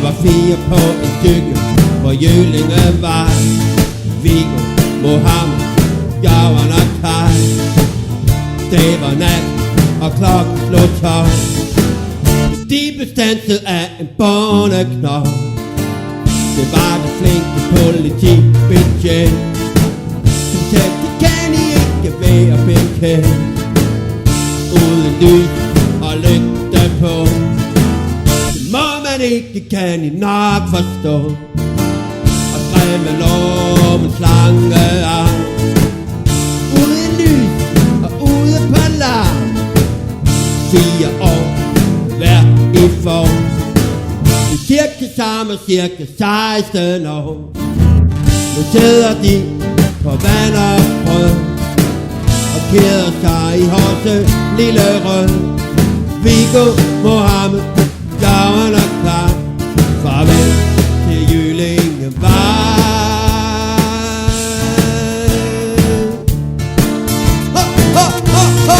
var 4 på en cykel på Jøllingevej. Viggo, Mohammed, Jørgen og Kaj. Det var nat, og klokken slog 12. De blev standset af en båndeknold. Det var det flinke politibetjent, som sagde, det kan I ikke være bekendt. Uden lys og lygte på, det må man ikke, kan I nok forstå. Og fremme loven slange af, uden lys og ude på larm. 4 år hver i form, cirka samme, cirka 16 år. Nu sidder de på vand og brød og keder sig i Horse lille rød. Viggo, Mohammed, Jørgen og Kaj, farvel til Jøllingevej. Ho, ho, ho, ho.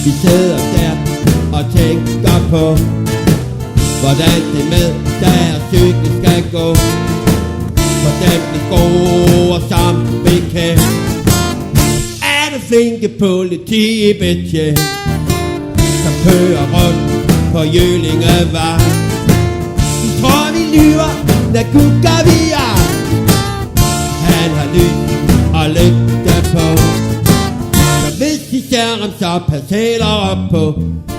Vi sidder der og tænker på, hvordan det med deres cykel skal gå. Hvordan det går som bekendt, er det flinke politibetjent, som kører rundt på Jøllingevej. Vi tror vi lyver, når kukker vi er. Han har lys og lygte på, hvis de ser ham, så passerer op på.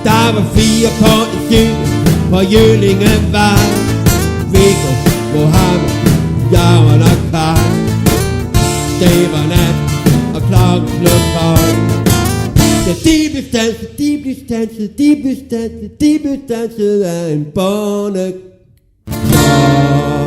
Der var 4 på en cykel på Jøllingevej. Viggo, Mohammed, Jørgen og Kaj. Det var nat, og klokken slog 12. Ja, de blev standset, de blev standset, de blev standset, de blev standset af en båndeknold.